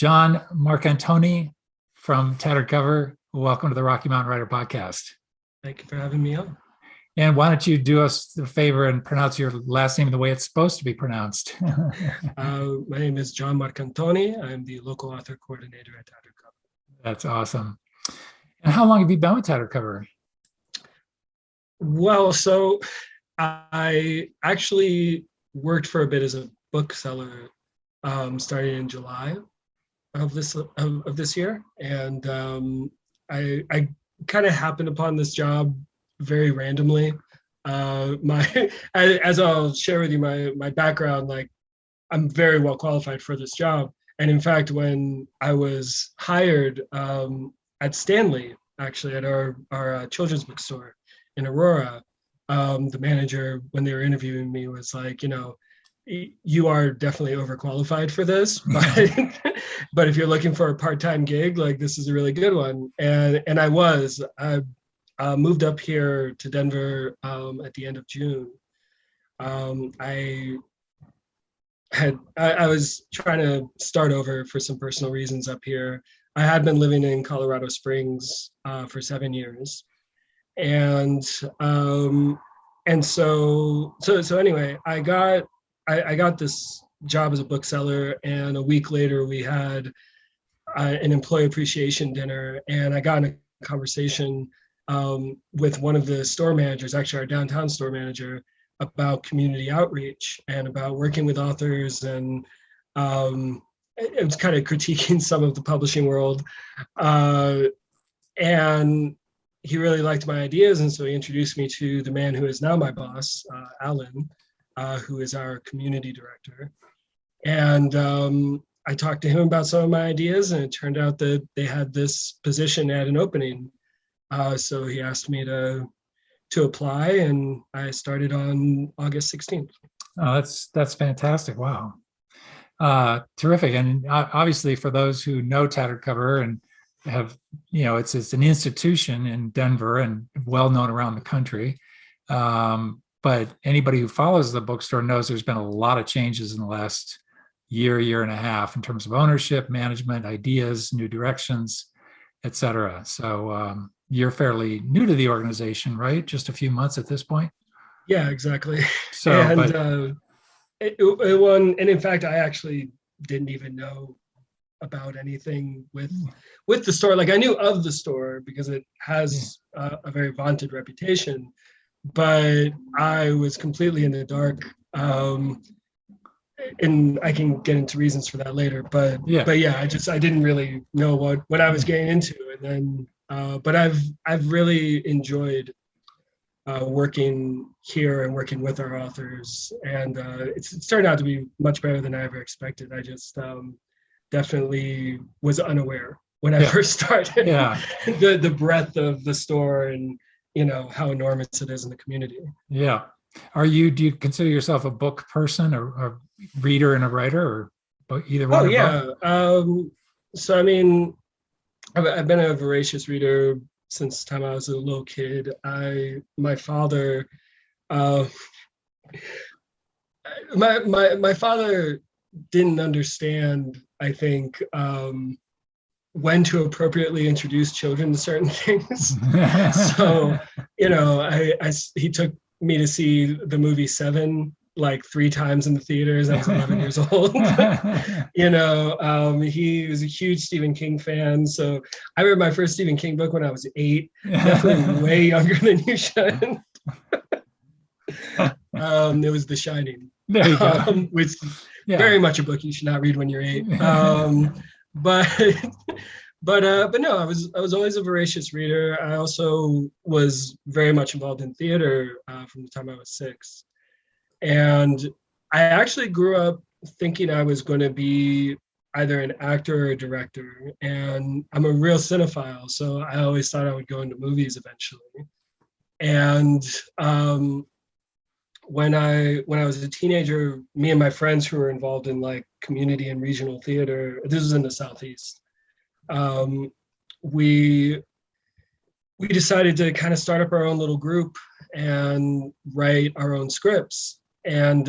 Jon Marcantoni from Tattered Cover. Welcome to the Rocky Mountain Writer Podcast. Thank you for having me on. And why don't you do us the favor and pronounce your last name the way it's supposed to be pronounced? My name is Jon Marcantoni. I'm the local author coordinator at Tattered Cover. That's awesome. And how long have you been with Tattered Cover? Well, so I actually worked for a bit as a bookseller starting in July of this year, and I kind of happened upon this job very randomly. As I'll share with you, my background, like I'm very well qualified for this job. And in fact, when I was hired at Stanley, actually at our children's bookstore in Aurora, the manager, when they were interviewing me, was like, you are definitely overqualified for this, but if you're looking for a part-time gig, like this is a really good one. And I moved up here to Denver at the end of June. I was trying to start over for some personal reasons up here. I had been living in Colorado Springs for 7 years, and so anyway, I got this job as a bookseller, and a week later we had an employee appreciation dinner, and I got in a conversation with one of the store managers, actually our downtown store manager, about community outreach and about working with authors, and it was kind of critiquing some of the publishing world, and he really liked my ideas, and so he introduced me to the man who is now my boss, Alan, who is our community director. And I talked to him about some of my ideas, and it turned out that they had this position at an opening. So he asked me to apply, and I started on August 16th. Oh, that's fantastic. Wow. Terrific. And obviously for those who know Tattered Cover and have, it's an institution in Denver and well known around the country. But anybody who follows the bookstore knows there's been a lot of changes in the last year and a half in terms of ownership, management, ideas, new directions, et cetera. So you're fairly new to the organization, right? Just a few months at this point? Yeah, exactly. So, and it won. And in fact, I actually didn't even know about anything with the store. Like I knew of the store because it has a very vaunted reputation, but I was completely in the dark. And I can get into reasons for that later. But yeah, I didn't really know what I was getting into. And then, but I've really enjoyed working here and working with our authors, and it's turned out to be much better than I ever expected. I just definitely was unaware when I first started. The breadth of the store and how enormous it is in the community. Yeah. Do you consider yourself a book person or a reader and a writer, or either one? Oh yeah. So I mean, I've been a voracious reader since the time I was a little kid. My father, my father didn't understand, I think, when to appropriately introduce children to certain things. So, he took me to see the movie Seven like 3 times in the theaters. I was 11 years old. He was a huge Stephen King fan. So I read my first Stephen King book when I was 8, definitely way younger than you should. It was The Shining, which is very much a book you should not read when you're 8. But no, I was always a voracious reader. I also was very much involved in theater from the time I was 6. And I actually grew up thinking I was going to be either an actor or a director. And I'm a real cinephile, so I always thought I would go into movies eventually. And when I was a teenager, me and my friends who were involved in like community and regional theater, this was in the Southeast, we decided to kind of start up our own little group and write our own scripts. And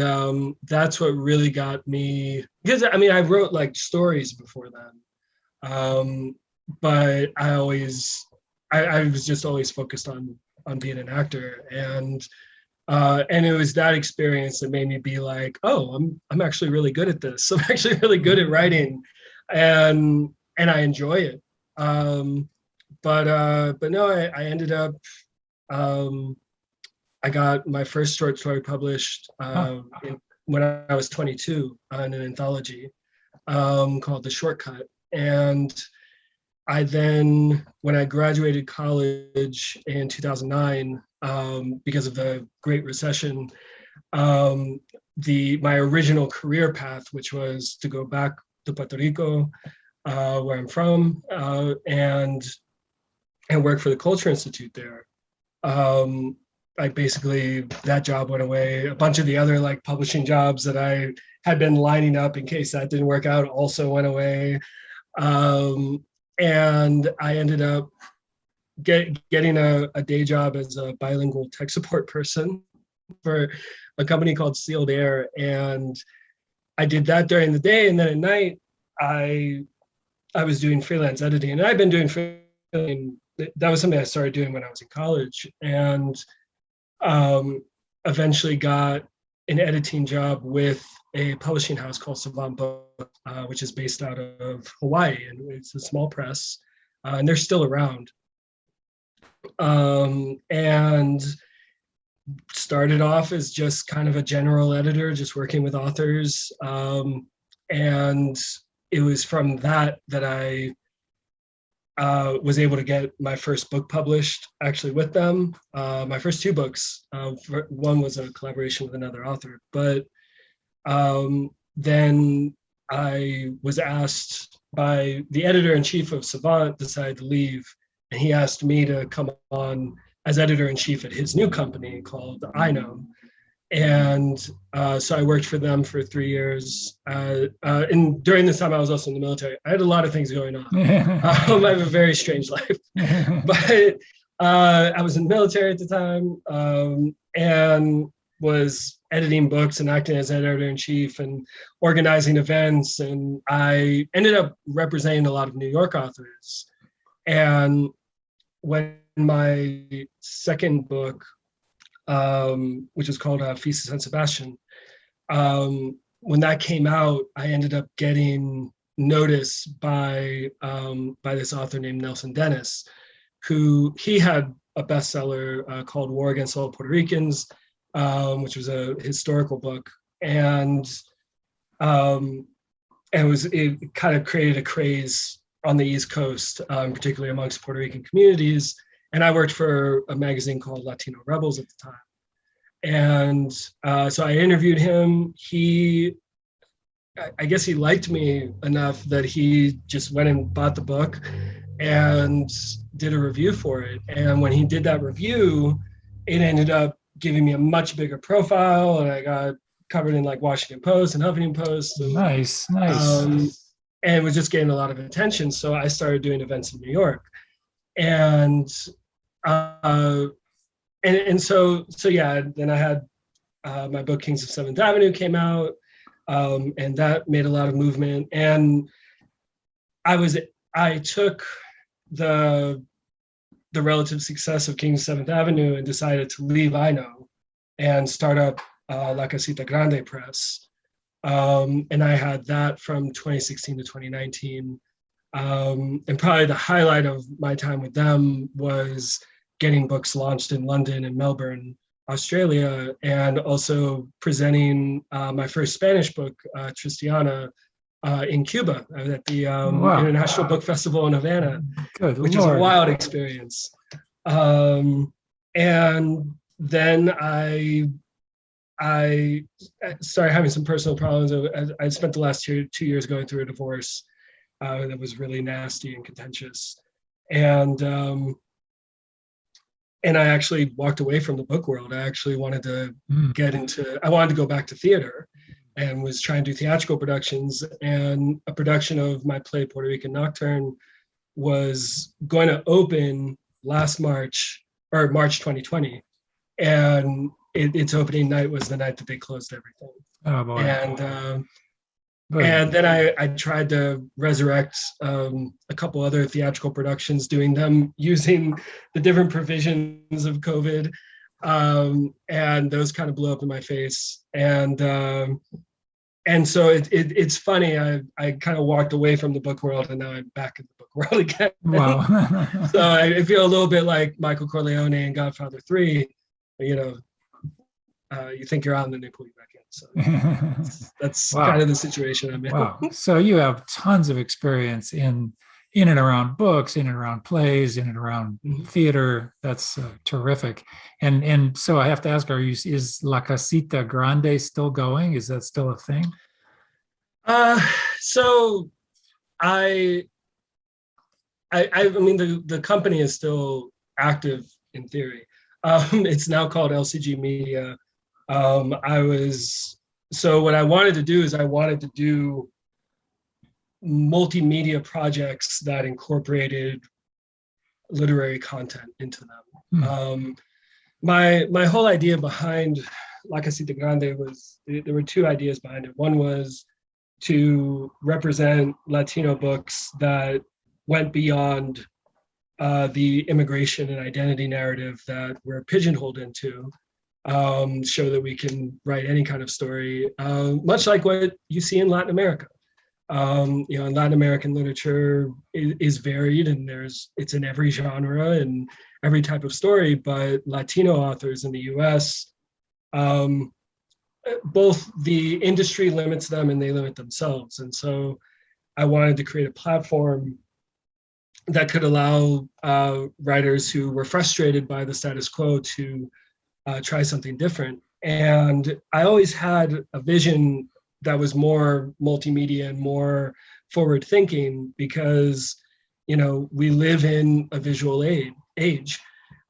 that's what really got me, because I mean, I wrote like stories before then, but I was just always focused on being an actor, and it was that experience that made me be like, oh, I'm actually really good at this. I'm actually really good at writing, and I enjoy it. But no, I ended up, I got my first short story published when I was 22 in an anthology called The Shortcut. And I then, when I graduated college in 2009, because of the Great Recession, my original career path, which was to go back to Puerto Rico, where I'm from, and work for the Culture Institute there. That job went away. A bunch of the other like publishing jobs that I had been lining up in case that didn't work out also went away. And I ended up getting a day job as a bilingual tech support person for a company called Sealed Air. And I did that during the day. And then at night, I was doing freelance editing. And I've been doing freelance. That was something I started doing when I was in college. And eventually got an editing job with a publishing house called Savant Book, which is based out of Hawaii, and it's a small press, and they're still around. And started off as just kind of a general editor, just working with authors, and it was from that I was able to get my first book published actually with them. My first two books, one was a collaboration with another author, but then I was asked by the editor-in-chief of Savant, decided to leave, and he asked me to come on as editor-in-chief at his new company called I Know. And so I worked for them for 3 years. And during this time, I was also in the military. I had a lot of things going on. I have a very strange life. But I was in the military at the time, and was editing books and acting as editor-in-chief and organizing events. And I ended up representing a lot of New York authors. And when my second book, which was called Feast of San Sebastian. When that came out, I ended up getting notice by this author named Nelson Dennis, he had a bestseller called War Against All Puerto Ricans, which was a historical book, and it kind of created a craze on the East Coast, particularly amongst Puerto Rican communities. And I worked for a magazine called Latino Rebels at the time. And so I interviewed him. I guess he liked me enough that he just went and bought the book and did a review for it. And when he did that review, it ended up giving me a much bigger profile, and I got covered in like Washington Post and Huffington Post. And, nice. And it was just getting a lot of attention. So I started doing events in New York. And so yeah, then I had my book Kings of Seventh Avenue came out, and that made a lot of movement. And I took the relative success of Kings of Seventh Avenue and decided to leave I Know and start up La Casita Grande Press. And I had that from 2016 to 2019. And probably the highlight of my time with them was getting books launched in London and Melbourne, Australia, and also presenting my first Spanish book, Tristiana, in Cuba. I was at the International Book Festival in Havana, which was a wild experience. And then I started having some personal problems. I spent the last 2 years going through a divorce that was really nasty and contentious. And I actually walked away from the book world. I actually wanted to I wanted to go back to theater, and was trying to do theatrical productions. And a production of my play Puerto Rican Nocturne was going to open last March 2020. And its opening night was the night that they closed everything. Oh boy. And then I tried to resurrect a couple other theatrical productions, doing them using the different provisions of COVID, and those kind of blew up in my face. And so it's funny. I kind of walked away from the book world, and now I'm back in the book world again. Wow. So I feel a little bit like Michael Corleone in Godfather 3. You think you're out, and then they pull you back in. So that's Wow. kind of the situation I'm in. Wow. So you have tons of experience in and around books, in and around plays, in and around theater. That's terrific. And so I have to ask, is La Casita Grande still going? Is that still a thing? So I mean, the company is still active in theory. It's now called LCG Media. So what I wanted to do is I wanted to do multimedia projects that incorporated literary content into them. My whole idea behind La Casita Grande was, there were two ideas behind it. One was to represent Latino books that went beyond the immigration and identity narrative that we're pigeonholed into. Show that we can write any kind of story, much like what you see in Latin America. In Latin American literature is varied, and it's in every genre and every type of story, but Latino authors in the US, both the industry limits them and they limit themselves. And so I wanted to create a platform that could allow writers who were frustrated by the status quo to try something different. And I always had a vision that was more multimedia and more forward thinking, because we live in a visual age.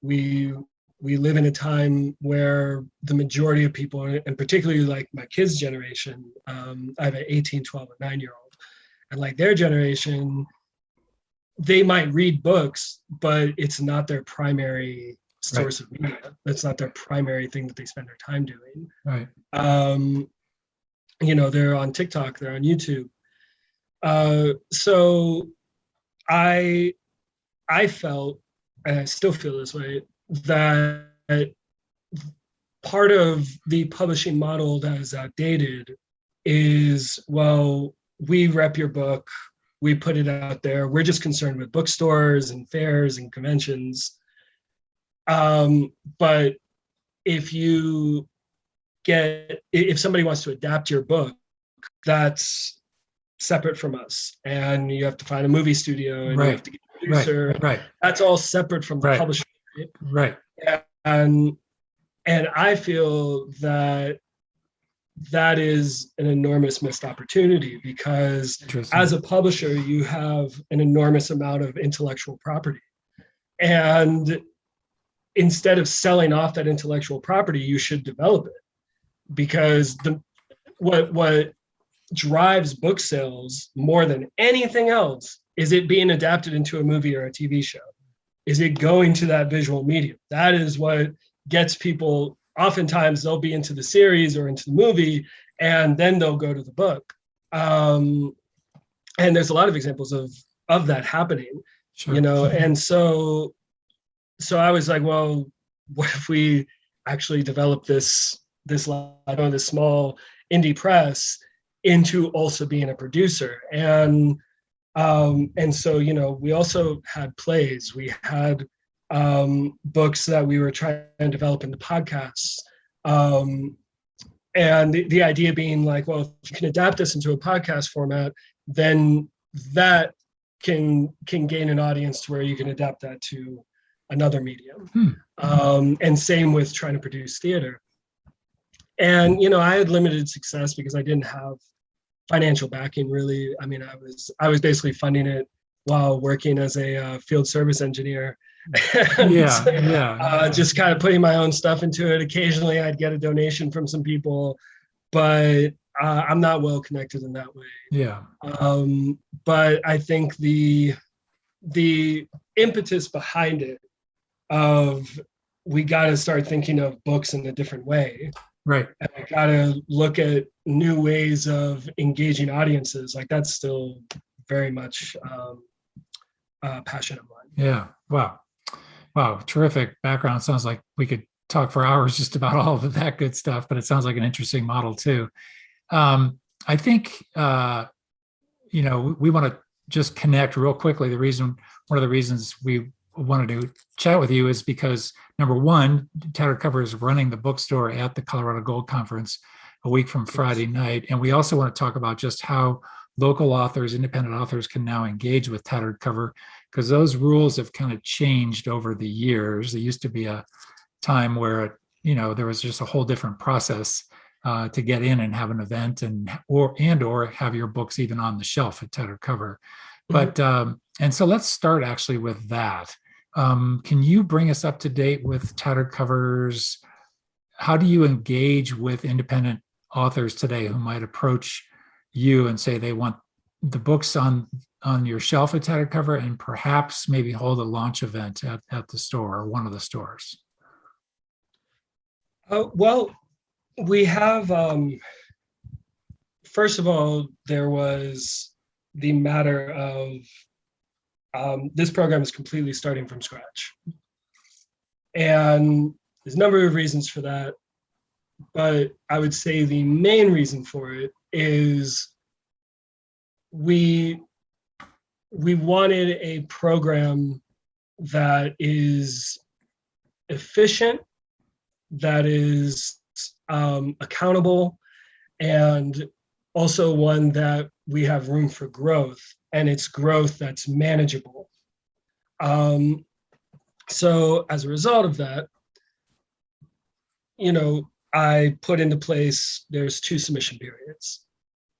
We live in a time where the majority of people, and particularly like my kids' generation, I have an 18, 12, and 9-year-old, and like their generation, they might read books, but it's not their primary source of media. That's not their primary thing that they spend their time doing. Right. They're on TikTok, they're on YouTube. So I felt, and I still feel this way, that part of the publishing model that is outdated is, well, we rep your book, we put it out there, we're just concerned with bookstores and fairs and conventions. But if somebody wants to adapt your book, that's separate from us, and you have to find a movie studio, and you have to get a producer. Right. That's all separate from the publisher. Right. And I feel that is an enormous missed opportunity, because as a publisher, you have an enormous amount of intellectual property, and instead of selling off that intellectual property, you should develop it, because what drives book sales more than anything else is it being adapted into a movie or a TV show. Is it going to that visual medium? That is what gets people. Oftentimes they'll be into the series or into the movie, and then they'll go to the book. And there's a lot of examples of that happening. Sure. And so I was like, well, what if we actually develop this small indie press into also being a producer? And so, we also had plays. We had books that we were trying to develop into podcasts. And the idea being like, well, if you can adapt this into a podcast format, then that can gain an audience to where you can adapt that to another medium. And same with trying to produce theater. And, I had limited success because I didn't have financial backing, really. I mean, I was basically funding it while working as a field service engineer. And, just kind of putting my own stuff into it. Occasionally I'd get a donation from some people, but I'm not well connected in that way. Yeah. But I think the impetus behind it of we got to start thinking of books in a different way. Right. And we got to look at new ways of engaging audiences. Like that's still very much a passion of mine. Yeah. Wow. Wow. Terrific background. Sounds like we could talk for hours just about all of that good stuff, but it sounds like an interesting model too. I think, we want to just connect real quickly. One of the reasons we wanted to chat with you is because number one, Tattered Cover is running the bookstore at the Colorado Gold Conference a week from Friday night. And we also want to talk about just how local authors, independent authors can now engage with Tattered Cover, because those rules have kind of changed over the years. There used to be a time where, there was just a whole different process to get in and have an event or have your books even on the shelf at Tattered Cover. But and so let's start actually with that. Can you bring us up to date with Tattered Covers? How do you engage with independent authors today who might approach you and say they want the books on your shelf at Tattered Cover and perhaps maybe hold a launch event at the store or one of the stores? Well, we have, first of all, there was the matter of this program is completely starting from scratch. And there's a number of reasons for that. But I would say the main reason for it is we wanted a program that is efficient, that is accountable, and also one that we have room for growth, and it's growth that's manageable. So as a result of that, I put into place, there's 2 submission periods.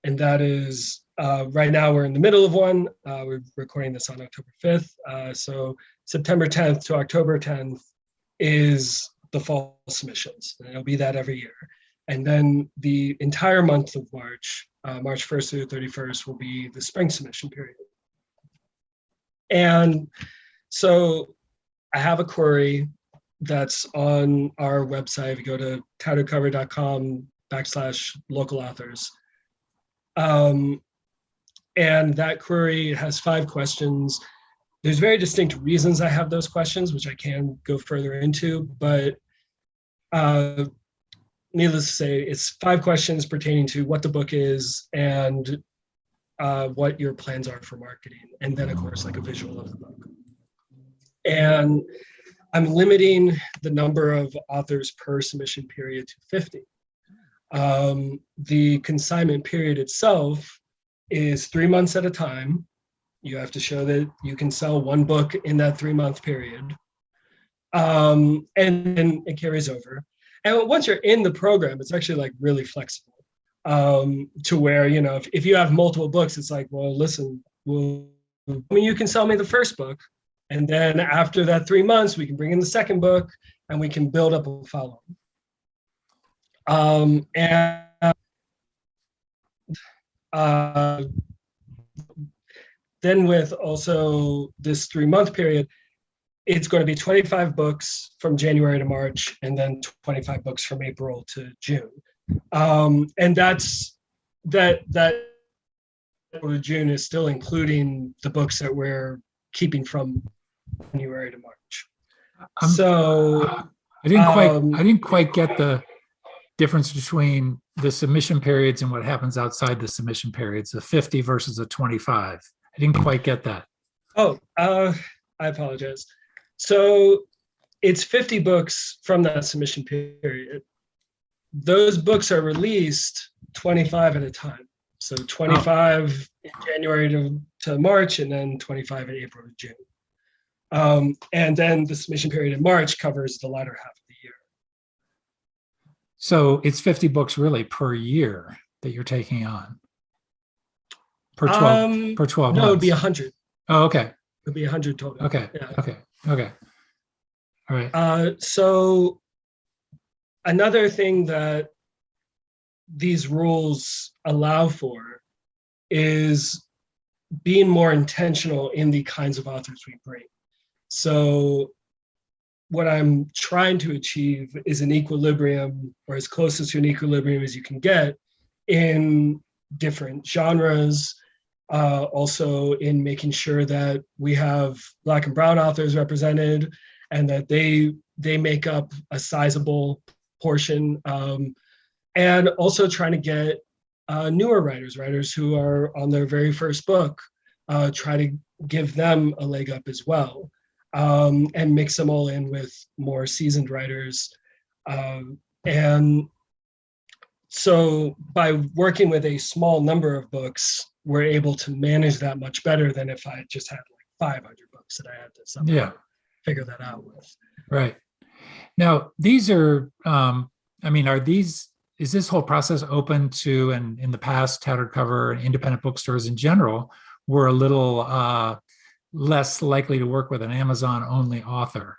And that is, right now we're in the middle of one. We're recording this on October 5th. So September 10th to October 10th is the fall submissions. And it'll be that every year. And then the entire month of March, March 1st through 31st, will be the spring submission period. And so I have a query that's on our website. If you go to tatteredcover.com/local authors. And that query has 5 questions. There's very distinct reasons I have those questions, which I can go further into, but needless to say, it's 5 questions pertaining to what the book is and what your plans are for marketing. And then of course, like a visual of the book. And I'm limiting the number of authors per submission period to 50. The consignment period itself is 3 months at a time. You have to show that you can sell 1 book in that 3-month period. And then it carries over. And once you're in the program, it's actually like really flexible to where, if you have multiple books, it's like, well, listen, you can sell me the first book. And then after that 3 months, we can bring in the second book and we can build up a following. Then with also this 3-month period, it's going to be 25 books from January to March, and then 25 books from April to June. And that's that April to June is still including the books that we're keeping from January to March. I didn't quite get the difference between the submission periods and what happens outside the submission periods, the 50 versus the 25. I didn't quite get that. Oh, I apologize. So it's 50 books from that submission period. Those books are released 25 at a time. So 25 in January to March, and then 25 in April to June. And then the submission period in March covers the latter half of the year. So it's 50 books really per year that you're taking on? Per 12 months? No, it'd be 100. Oh, okay. It'd be 100 total. Okay. Yeah. Okay. All right. So another thing that these rules allow for is being more intentional in the kinds of authors we bring. So what I'm trying to achieve is an equilibrium, or as close to an equilibrium as you can get, in different genres. Also in making sure that we have Black and Brown authors represented, and that they make up a sizable portion. And also trying to get newer writers who are on their very first book, try to give them a leg up as well, and mix them all in with more seasoned writers. And so by working with a small number of books, we're able to manage that much better than if I just had like 500 books that I had to somehow figure that out with. Right. Now, these are, is this whole process open to, and in the past, Tattered Cover and independent bookstores in general were a little less likely to work with an Amazon-only author.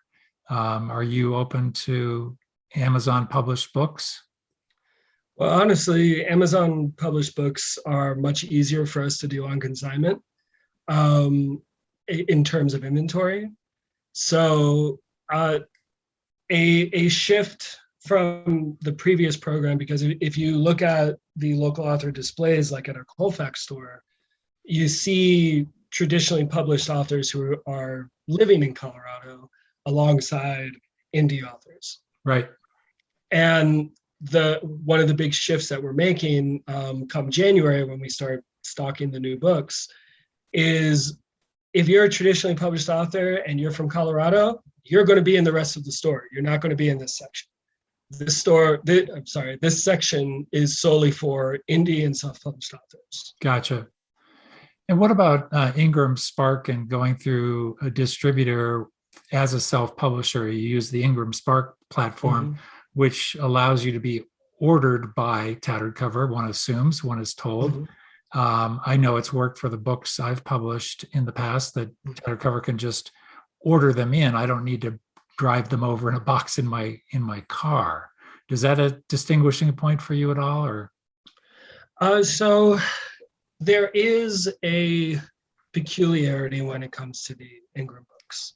Are you open to Amazon published books? Well, honestly, Amazon published books are much easier for us to do on consignment in terms of inventory. So a shift from the previous program, because if you look at the local author displays, like at a Colfax store, you see traditionally published authors who are living in Colorado alongside indie authors. Right. And one of the big shifts that we're making come January, when we start stocking the new books, is if you're a traditionally published author and you're from Colorado, you're going to be in the rest of the store. You're not going to be in this section. This section is solely for indie and self-published authors. Gotcha. And what about IngramSpark and going through a distributor as a self-publisher? You use the IngramSpark platform, which allows you to be ordered by Tattered Cover, one assumes, one is told. I know it's worked for the books I've published in the past, that Tattered Cover can just order them in. I don't need to drive them over in a box in my car. Is that a distinguishing point for you at all, or? So there is a peculiarity when it comes to the Ingram books.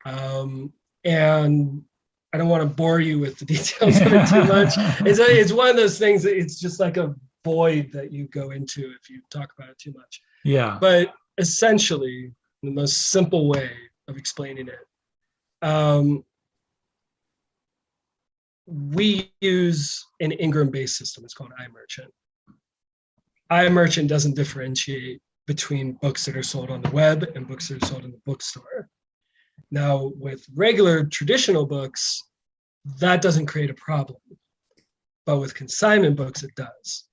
And I don't want to bore you with the details of it too much. It's one of those things that it's just like a void that you go into if you talk about it too much. Yeah. But essentially, the most simple way of explaining it, we use an Ingram-based system. It's called iMerchant. iMerchant doesn't differentiate between books that are sold on the web and books that are sold in the bookstore. Now, with regular traditional books, that doesn't create a problem. But with consignment books, it does.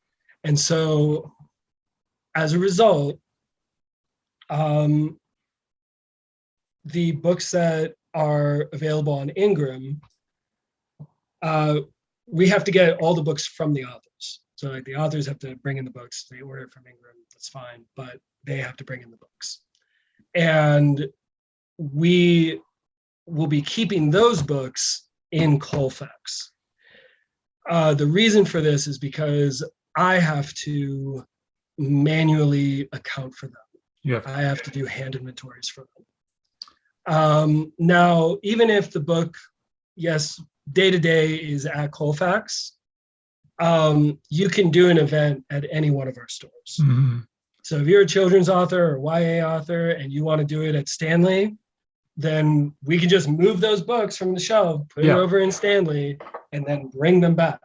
And so, as a result, the books that are available on Ingram, we have to get all the books from the authors. So like the authors have to bring in the books. They order it from Ingram, that's fine, but they have to bring in the books. And we will be keeping those books in Colfax. The reason for this is because I have to manually account for them. I have to do hand inventories for them. Now, even if the book, yes, day-to-day is at Colfax, you can do an event at any one of our stores. So if you're a children's author or YA author and you want to do it at Stanley, then we can just move those books from the shelf, put it over in Stanley, and then bring them back.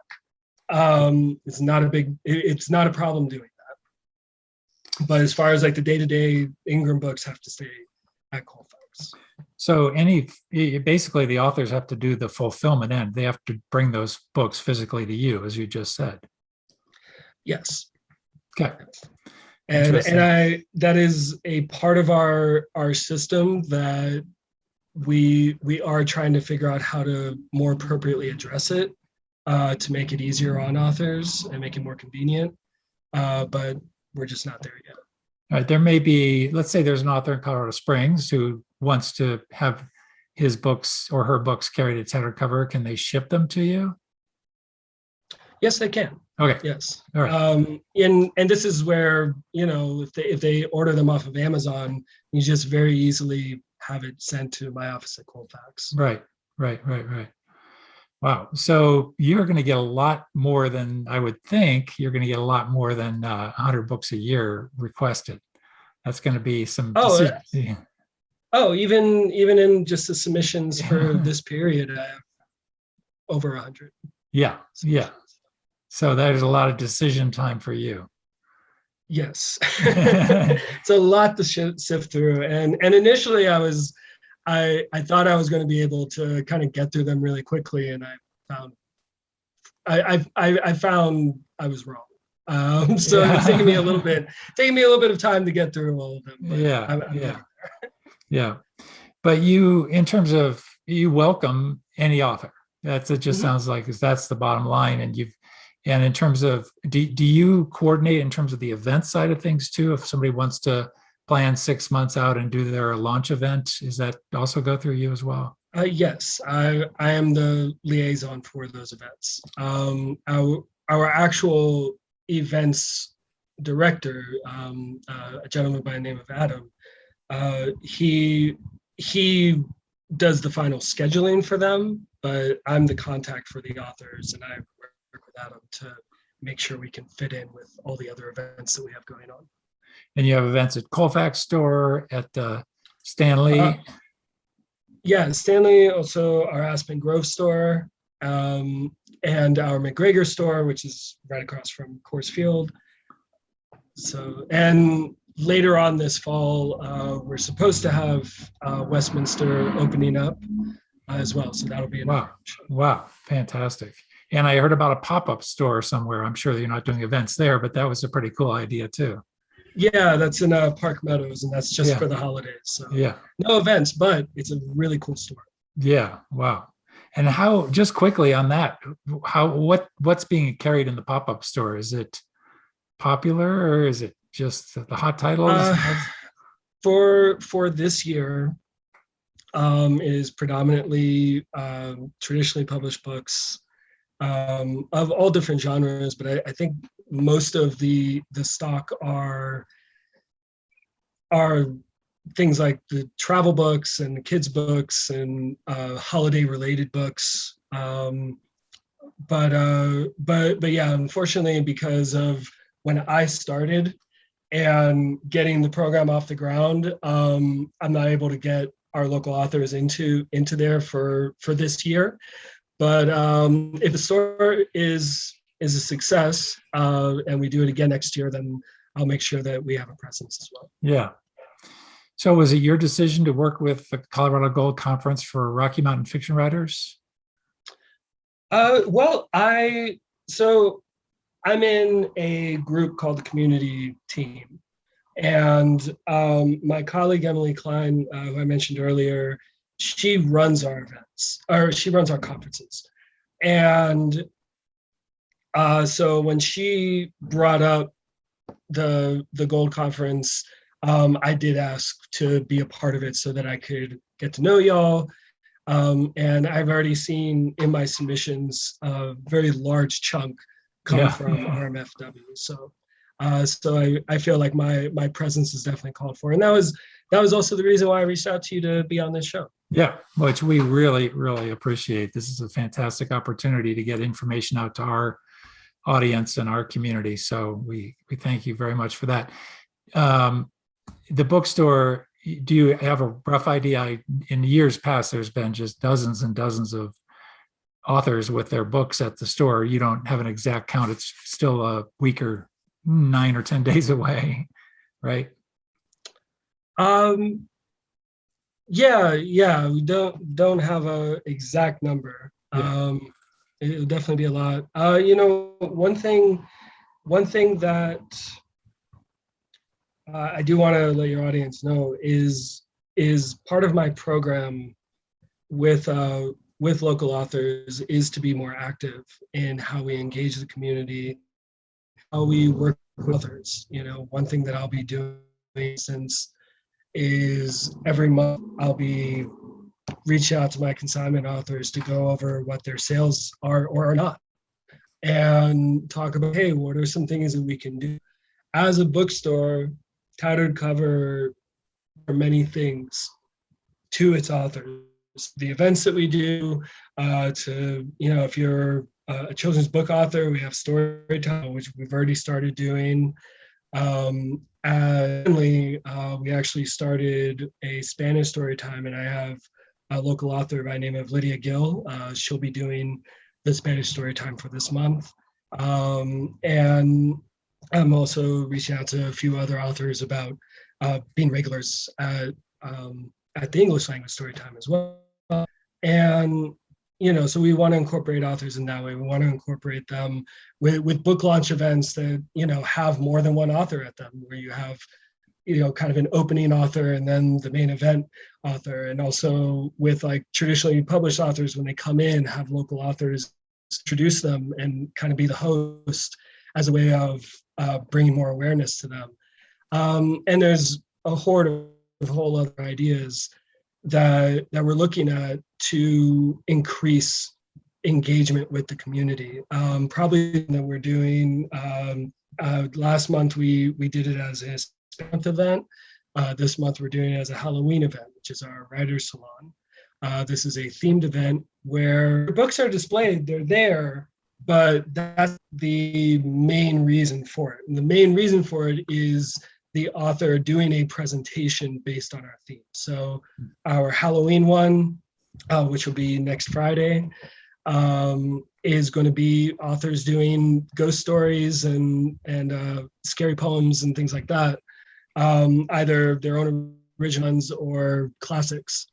It's not a problem doing that. But as far as like the day-to-day, Ingram books have to stay at Colfax. So basically the authors have to do the fulfillment end. They have to bring those books physically to you, as you just said. Yes. Okay. And that is a part of our system that we are trying to figure out how to more appropriately address it, to make it easier on authors and make it more convenient. But we're just not there yet. All right. There may be, let's say there's an author in Colorado Springs who wants to have his books or her books carried at Tattered Cover. Can they ship them to you? Yes, they can. Okay. Yes. All right. And this is where, if they order them off of Amazon, you just very easily have it sent to my office at Colfax. Right. Right, right, right. Wow. So you're going to get a lot more than I would think. You're going to get a lot more than 100 books a year requested. That's going to be some Oh, decision. Yeah. oh, even in just the submissions for this period, I have over 100 Yeah. Yeah. submissions. So that is a lot of decision time for you. Yes, it's a lot to sift through, and initially I thought I was going to be able to kind of get through them really quickly, and found I found I was wrong. So it's taking me a little bit of time to get through all of them, but Yeah. I'm Yeah. getting Yeah. But you, in terms of you welcome any author. It there. just sounds like that's the bottom line. And in terms of, do you coordinate in terms of the event side of things too? If somebody wants to plan 6 months out and do their launch event, is that also go through you as well? Yes, I am the liaison for those events. Our actual events director, a gentleman by the name of Adam, he does the final scheduling for them, but I'm the contact for the authors, and I work with Adam to make sure we can fit in with all the other events that we have going on. And you have events at Colfax Store, at Uh, Stanley. yeah, Stanley, also our Aspen Grove store, and our McGregor store, which is right across from Coors Field. So, and later on this fall, we're supposed to have Westminster opening up as well. So that'll be another Wow. show. Wow. Fantastic. And I heard about a pop-up store somewhere. I'm sure you're not doing events there, but that was a pretty cool idea too. Yeah, that's in Park Meadows, and that's just Yeah. for the holidays. So Yeah. no events, but it's a really cool store. Yeah. Wow. And how, just quickly on that, what's being carried in the pop-up store? Is it popular or is it just the hot titles? Uh, for this year, is predominantly traditionally published books of all different genres, but I think most of the stock are things like the travel books and the kids books and holiday related books. But yeah, unfortunately, because of when I started and getting the program off the ground, I'm not able to get our local authors into there for this year. But if the store is a success and we do it again next year, then I'll make sure that we have a presence as well. Yeah. So was it your decision to work with the Colorado Gold Conference for Rocky Mountain fiction writers? Well, I'm in a group called the Community Team, and my colleague Emily Klein, who I mentioned earlier, she runs our events, or she runs our conferences, and so when she brought up the Gold Conference, I did ask to be a part of it so that I could get to know y'all. And I've already seen in my submissions a very large chunk come from RMFW. So, I feel like my presence is definitely called for, and that was also the reason why I reached out to you to be on this show. Yeah, which we really, really appreciate. This is a fantastic opportunity to get information out to our audience and our community. So we thank you very much for that. The bookstore, do you have a rough idea? In years past, there's been just dozens and dozens of authors with their books at the store. You don't have an exact count. It's still a week or 9 or 10 days away, right? Yeah, we don't have a exact number. Yeah. It'll definitely be a lot. One thing that I do want to let your audience know is part of my program with local authors is to be more active in how we engage the community, how we work with authors. One thing that I'll be doing since is every month I'll be reaching out to my consignment authors to go over what their sales are or are not, and talk about, hey, what are some things that we can do as a bookstore. Tattered cover many things to its authors. the events that we do, to, if you're a children's book author, we have story time, which we've already started doing. We actually started a Spanish story time, and I have a local author by the name of Lydia Gill. She'll be doing the Spanish story time for this month. And I'm also reaching out to a few other authors about being regulars at the English language story time as well. And so we want to incorporate authors in that way. We want to incorporate them with book launch events that, have more than one author at them, where you have, kind of an opening author and then the main event author. And also with like traditionally published authors, when they come in, have local authors introduce them and kind of be the host as a way of bringing more awareness to them. And there's a horde of whole other ideas that we're looking at to increase engagement with the community. Probably that we're doing, last month we did it as a month event. This month we're doing it as a Halloween event, which is our writer's salon. This is a themed event where books are displayed, they're there, but that's the main reason for it. And the main reason for it is the author doing a presentation based on our theme. So our Halloween one, which will be next Friday, is going to be authors doing ghost stories and scary poems and things like that, either their own originals or classics.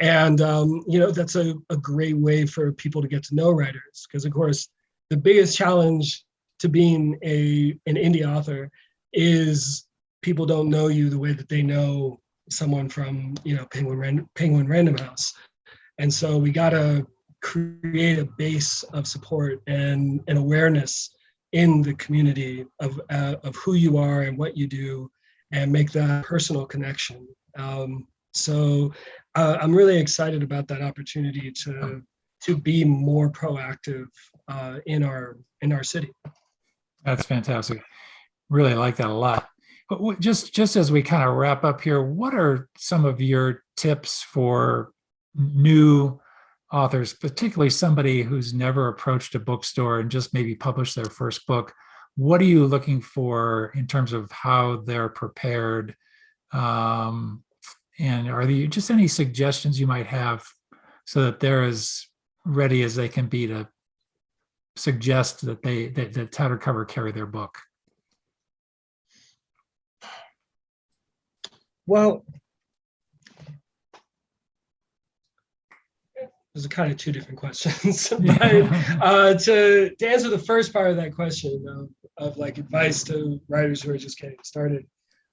And that's a great way for people to get to know writers, because of course the biggest challenge to being an indie author is people don't know you the way that they know someone from Penguin Random House. And so we got to create a base of support and awareness in the community of who you are and what you do, and make that personal connection. So I'm really excited about that opportunity to be more proactive in our city. That's fantastic. Really like that a lot. But just as we kind of wrap up here, what are some of your tips for new authors, particularly somebody who's never approached a bookstore and just maybe published their first book? What are you looking for in terms of how they're prepared? And are there just any suggestions you might have so that they're as ready as they can be to suggest that that Tattered Cover carry their book? Well, those are kind of two different questions. But to answer the first part of that question of like advice to writers who are just getting started,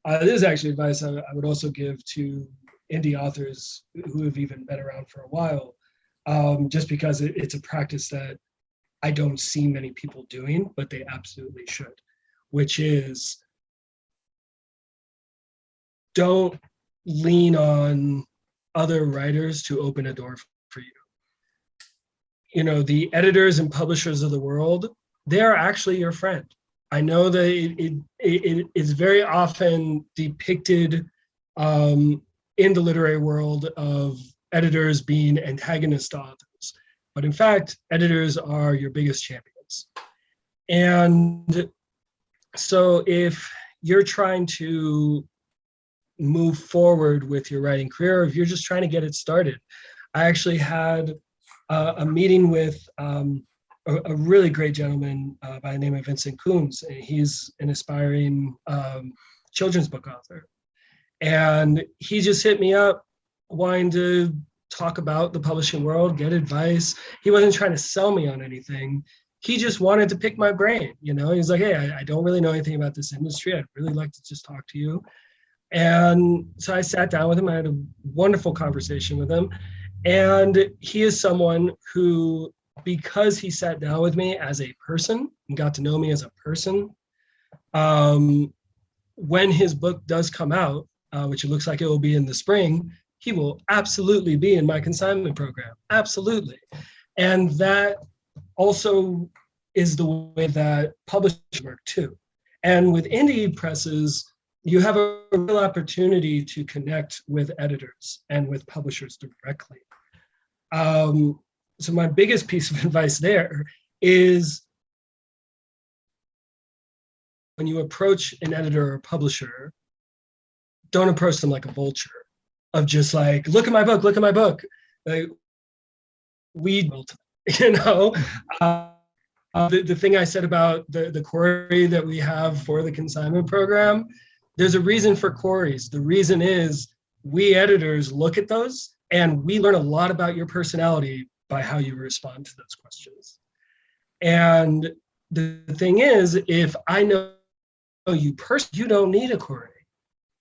this is actually advice I would also give to indie authors who have even been around for a while, just because it's a practice that I don't see many people doing, but they absolutely should, which is don't lean on other writers to open a door for you. The editors and publishers of the world, they are actually your friend. I know that it is very often depicted in the literary world of editors being antagonist authors, but in fact, editors are your biggest champions. And so if you're trying to move forward with your writing career, or if you're just trying to get it started, I actually had a meeting with a really great gentleman by the name of Vincent Coombs. And he's an aspiring children's book author. And he just hit me up wanting to talk about the publishing world, get advice. He wasn't trying to sell me on anything. He just wanted to pick my brain. He's like, hey, I don't really know anything about this industry. I'd really like to just talk to you. And so I sat down with him. I had a wonderful conversation with him. And he is someone who, because he sat down with me as a person and got to know me as a person, when his book does come out, which it looks like it will be in the spring, he will absolutely be in my consignment program. Absolutely. And that also is the way that publishers work too. And with indie presses, you have a real opportunity to connect with editors and with publishers directly. So my biggest piece of advice there is when you approach an editor or publisher, don't approach them like a vulture of just like, look at my book, look at my book. Like, we, you know, the thing I said about the query that we have for the consignment program, there's a reason for queries. The reason is we editors look at those and we learn a lot about your personality by how you respond to those questions. And the thing is, if I know you personally, you don't need a query.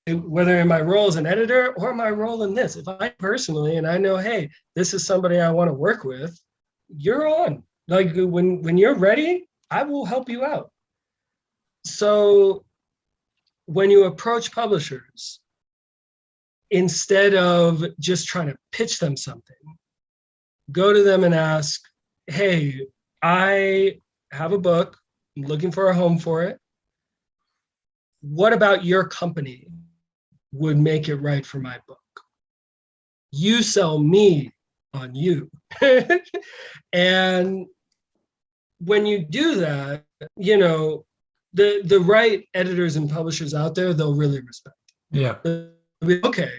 Whether in my role as an editor or my role in this, if I personally, and I know, hey, this is somebody I want to work with, you're on. Like when you're ready, I will help you out. So when you approach publishers, instead of just trying to pitch them something, go to them and ask, hey, I have a book, I'm looking for a home for it. What about your company would make it right for my book? You sell me on you. And when you do that, you know, the right editors and publishers out there, they'll really respect it. Yeah. Okay,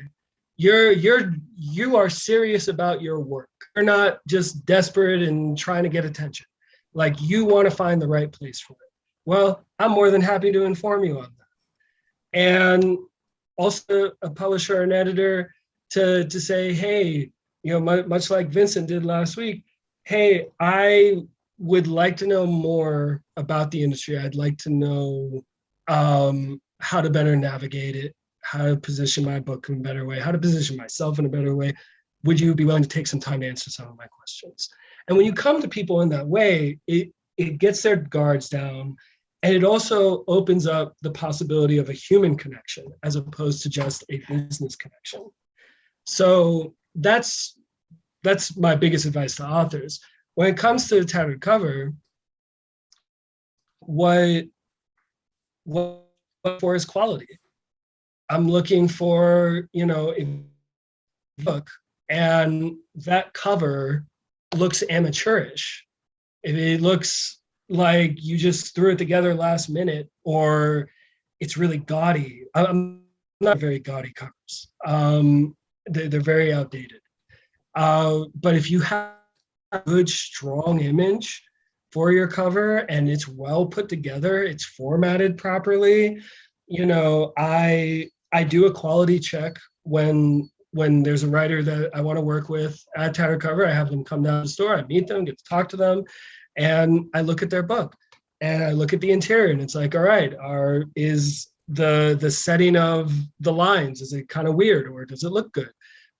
you are serious about your work. You're not just desperate and trying to get attention. Like, you want to find the right place for it. Well, I'm more than happy to inform you on that. And also a publisher and editor to say, hey, you know, much like Vincent did last week, hey, I would like to know more about the industry. I'd like to know how to better navigate it, how to position my book in a better way, how to position myself in a better way. Would you be willing to take some time to answer some of my questions? And when you come to people in that way, it gets their guards down. And it also opens up the possibility of a human connection as opposed to just a business connection. So that's my biggest advice to authors. When it comes to the tattered cover, what for is quality. I'm looking for, you know, a book, and that cover looks amateurish. If it looks like you just threw it together last minute, or it's really gaudy. I'm not very gaudy covers. They're very outdated. But if you have a good, strong image for your cover and it's well put together, it's formatted properly, you know, I do a quality check when there's a writer that I want to work with at Tattered Cover. I have them come down to the store, I meet them, get to talk to them, and I look at their book and I look at the interior, and it's like, all right, is the setting of the lines, is it kind of weird, or does it look good?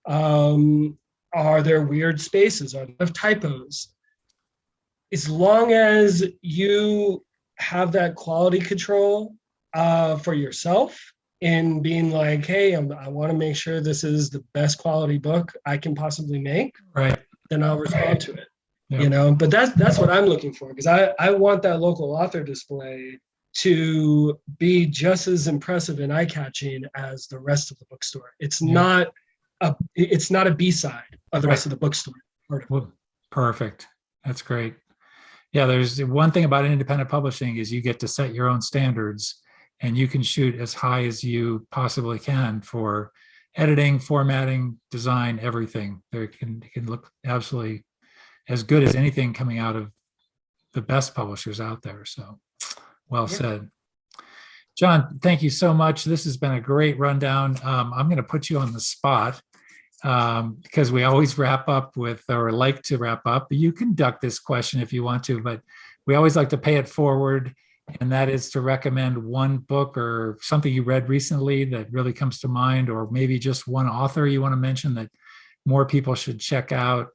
Are there weird spaces? Are there typos? As long as you have that quality control for yourself in being like, hey, I want to make sure this is the best quality book I can possibly make, Right. then I'll respond to it. Yep. You know, but that's what I'm looking for, because I want that local author display to be just as impressive and eye-catching as the rest of the bookstore. It's not a B-side of the rest of the bookstore. Well, perfect. That's great. Yeah, there's one thing about independent publishing is you get to set your own standards, and you can shoot as high as you possibly can for editing, formatting, design, everything. It can look absolutely as good as anything coming out of the best publishers out there. So well said. Jon, thank you so much. This has been a great rundown. I'm going to put you on the spot because we always wrap up with, or like to wrap up. You can duck this question if you want to, but we always like to pay it forward. And that is to recommend one book or something you read recently that really comes to mind, or maybe just one author you want to mention that more people should check out.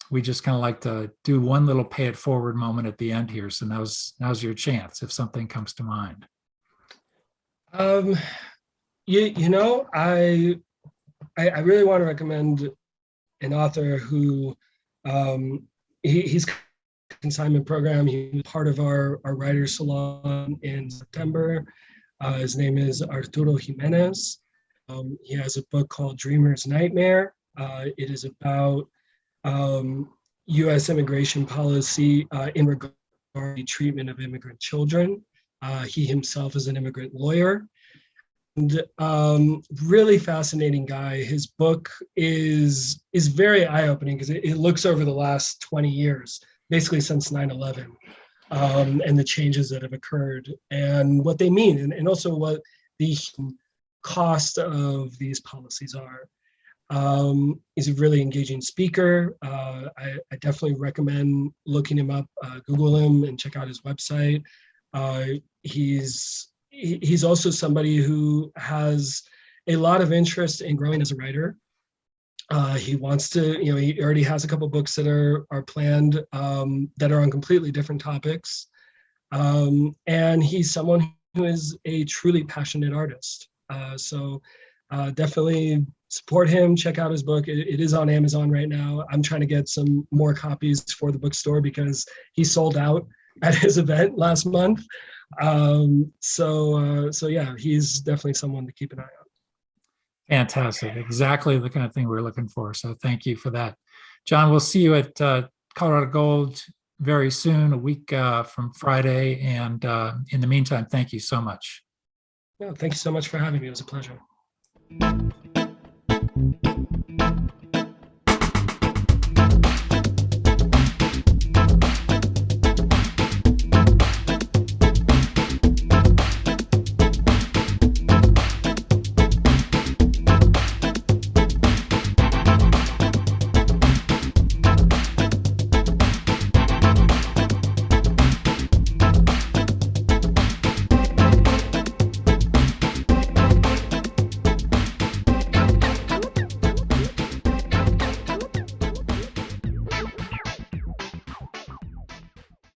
We just kind of like to do one little pay it forward moment at the end here. So now's your chance if something comes to mind. You know, I really want to recommend an author who he's consignment program. He was part of our writer's salon in September. His name is Arturo Jimenez. He has a book called Dreamer's Nightmare. It is about U.S. immigration policy in regard to the treatment of immigrant children. He himself is an immigrant lawyer. And really fascinating guy. His book is very eye-opening because it looks over the last 20 years, basically since 9/11, and the changes that have occurred and what they mean, and also what the cost of these policies are. He's a really engaging speaker. I definitely recommend looking him up, Google him, and check out his website. He's also somebody who has a lot of interest in growing as a writer. He wants to, he already has a couple books that are planned that are on completely different topics. And he's someone who is a truly passionate artist. So definitely support him, check out his book. It is on Amazon right now. I'm trying to get some more copies for the bookstore because he sold out at his event last month. So yeah, he's definitely someone to keep an eye on. Fantastic. Exactly the kind of thing we're looking for. So thank you for that. Jon, we'll see you at Colorado Gold very soon, a week from Friday. And in the meantime, thank you so much. Yeah, thank you so much for having me. It was a pleasure.